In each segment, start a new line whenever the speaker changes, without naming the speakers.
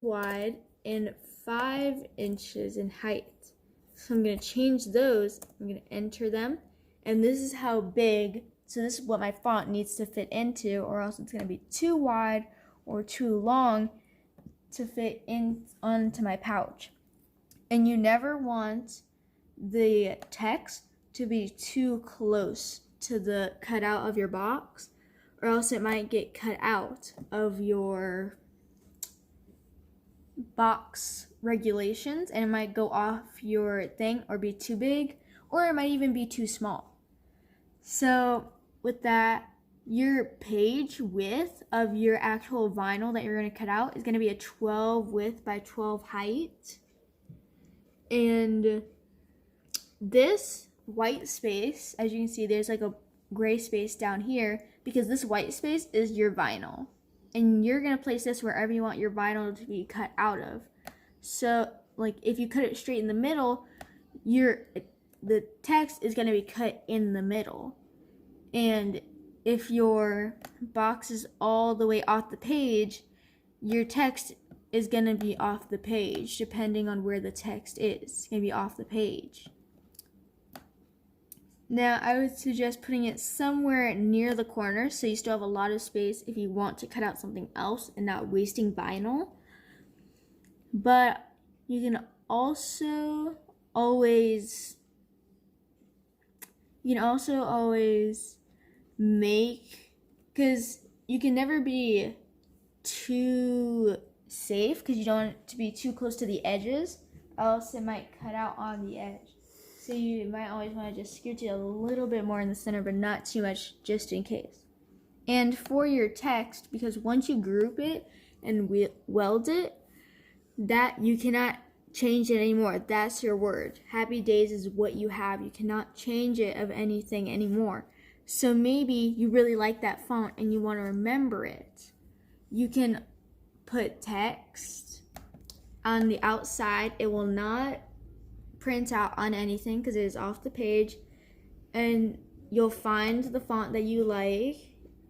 wide and 5 inches in height. So I'm going to change those. I'm going to enter them. And this is how big, so this is what my font needs to fit into, or else it's going to be too wide or too long to fit in onto my pouch. And you never want the text to be too close to the cutout of your box, or else it might get cut out of your box regulations and it might go off your thing or be too big, or it might even be too small. So with that, your page width of your actual vinyl that you're going to cut out is going to be a 12 width by 12 height. And this white space, as you can see, there's like a gray space down here because this white space is your vinyl. And you're going to place this wherever you want your vinyl to be cut out of. So, like, if you cut it straight in the middle, the text is going to be cut in the middle. And if your box is all the way off the page, your text is going to be off the page, depending on where the text is. It's going to be off the page. Now, I would suggest putting it somewhere near the corner so you still have a lot of space if you want to cut out something else and not wasting vinyl. But you can also always make, because you can never be too safe because you don't want it to be too close to the edges, else it might cut out on the edge. So you might always want to just scooch it a little bit more in the center, but not too much, just in case. And for your text, because once you group it and weld it, that you cannot change it anymore. That's your word. Happy Days is what you have. You cannot change it of anything anymore. So maybe you really like that font and you want to remember it. You can put text on the outside. It will not print out on anything because it is off the page, and you'll find the font that you like.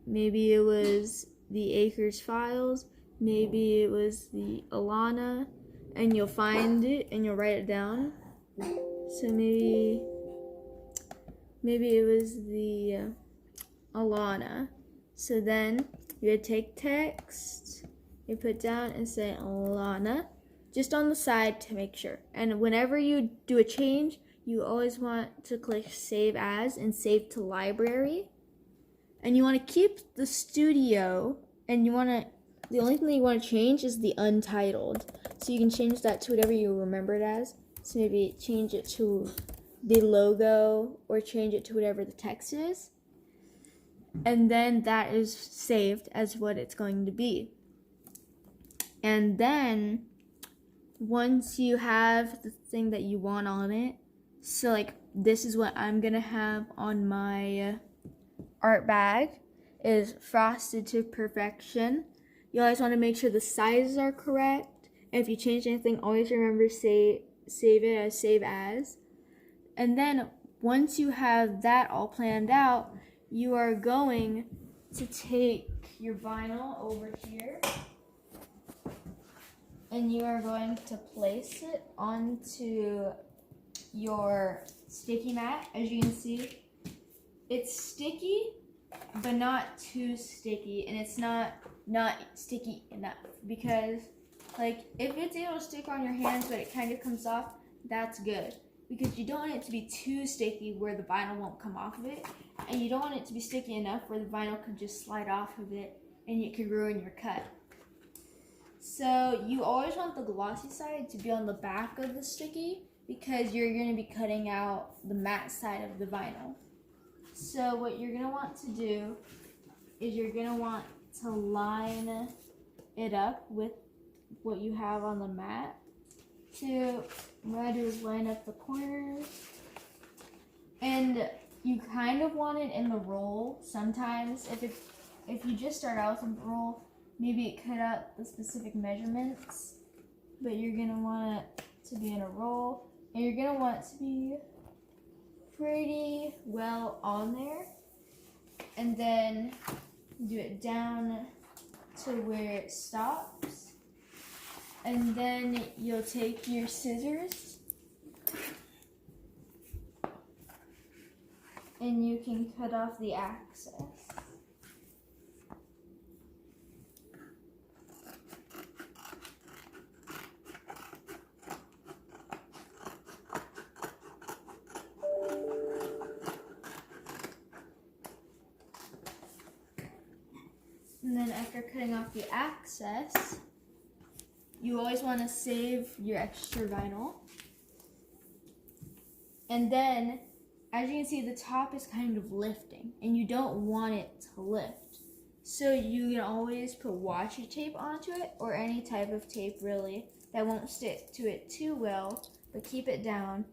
Maybe it was the Acres Files, maybe it was the Alana, and you'll find it and you'll write it down. So maybe it was the Alana. So then you would take text, you put down and say Alana, just on the side to make sure. And whenever you do a change, you always want to click Save As and Save to Library. And you want to keep the studio, and the only thing you want to change is the untitled. So you can change that to whatever you remember it as. So maybe change it to the logo or change it to whatever the text is. And then that is saved as what it's going to be. And then once you have the thing that you want on it, so like this is what I'm gonna have on my art bag, is Frosted to Perfection. You always want to make sure the sizes are correct, and if you change anything, always remember save it as Save As. And then once you have that all planned out, you are going to take your vinyl over here and you are going to place it onto your sticky mat. As you can see, it's sticky, but not too sticky, and it's not sticky enough, because like if it's able to stick on your hands but it kind of comes off, that's good, because you don't want it to be too sticky where the vinyl won't come off of it, and you don't want it to be sticky enough where the vinyl could just slide off of it and it could ruin your cut. So you always want the glossy side to be on the back of the sticky, because you're going to be cutting out the matte side of the vinyl. So what you're going to want to do is you're going to want to line it up with what you have on the mat. So what I do is line up the corners, and you kind of want it in the roll. Sometimes if you just start out with a roll, maybe it cut out the specific measurements, but you're going to want it to be in a roll, and you're going to want it to be pretty well on there, and then do it down to where it stops, And then you'll take your scissors and you can cut off the access. And then after cutting off the access, you always want to save your extra vinyl. And then, as you can see, the top is kind of lifting, and you don't want it to lift. So you can always put washi tape onto it, or any type of tape really, that won't stick to it too well, but keep it down.